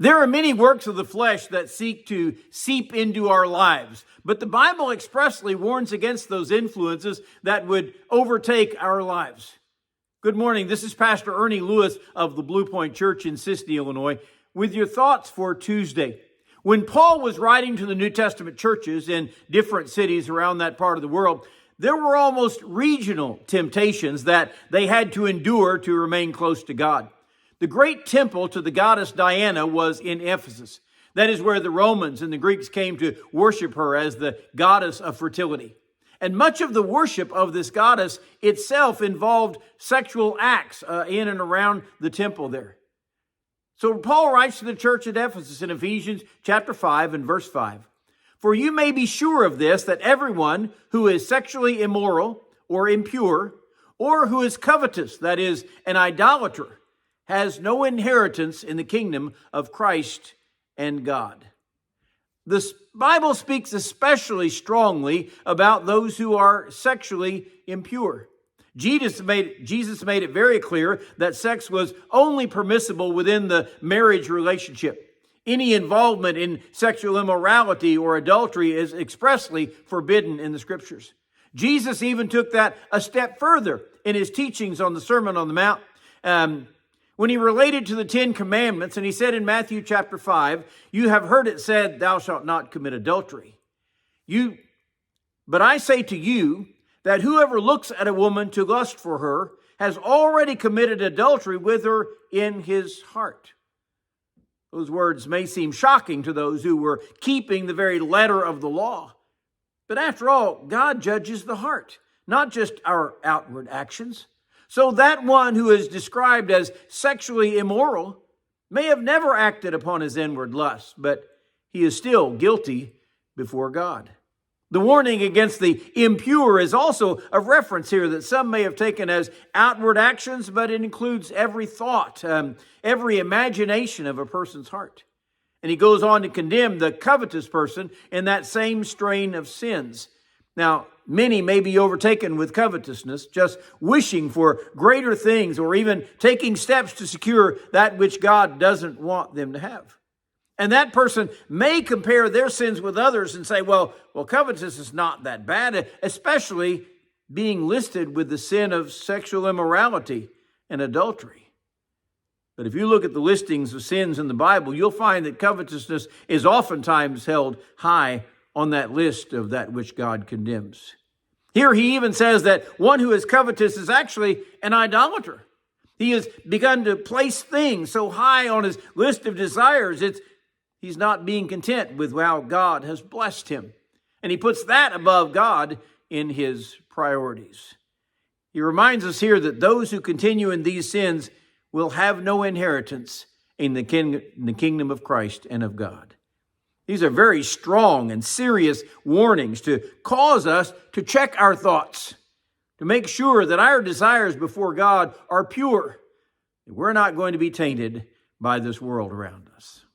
There are many works of the flesh that seek to seep into our lives, but the Bible expressly warns against those influences that would overtake our lives. Good morning. This is Pastor Ernie Lewis of the Blue Point Church in Sisney, Illinois, with your thoughts for Tuesday. When Paul was writing to the New Testament churches in different cities around that part of the world, there were almost regional temptations that they had to endure to remain close to God. The great temple to the goddess Diana was in Ephesus. That is where the Romans and the Greeks came to worship her as the goddess of fertility. And much of the worship of this goddess itself involved sexual acts in and around the temple there. So Paul writes to the church at Ephesus in Ephesians chapter 5 and verse 5. For you may be sure of this, that everyone who is sexually immoral or impure, or who is covetous, that is, an idolater, has no inheritance in the kingdom of Christ and God. The Bible speaks especially strongly about those who are sexually impure. Jesus made it very clear that sex was only permissible within the marriage relationship. Any involvement in sexual immorality or adultery is expressly forbidden in the Scriptures. Jesus even took that a step further in his teachings on the Sermon on the Mount. When he related to the 10 commandments, and he said in Matthew chapter 5, you have heard it said, thou shalt not commit adultery. But I say to you that whoever looks at a woman to lust for her has already committed adultery with her in his heart. Those words may seem shocking to those who were keeping the very letter of the law. But after all, God judges the heart, not just our outward actions. So that one who is described as sexually immoral may have never acted upon his inward lust, but he is still guilty before God. The warning against the impure is also a reference here that some may have taken as outward actions, but it includes every thought, every imagination of a person's heart. And he goes on to condemn the covetous person in that same strain of sins. Now, many may be overtaken with covetousness, just wishing for greater things or even taking steps to secure that which God doesn't want them to have. And that person may compare their sins with others and say, well, covetous is not that bad, especially being listed with the sin of sexual immorality and adultery. But if you look at the listings of sins in the Bible, you'll find that covetousness is oftentimes held high on that list of that which God condemns. Here he even says that one who is covetous is actually an idolater. He has begun to place things so high on his list of desires, he's not being content with how God has blessed him. And he puts that above God in his priorities. He reminds us here that those who continue in these sins will have no inheritance in the kingdom of Christ and of God. These are very strong and serious warnings to cause us to check our thoughts, to make sure that our desires before God are pure. We're not going to be tainted by this world around us.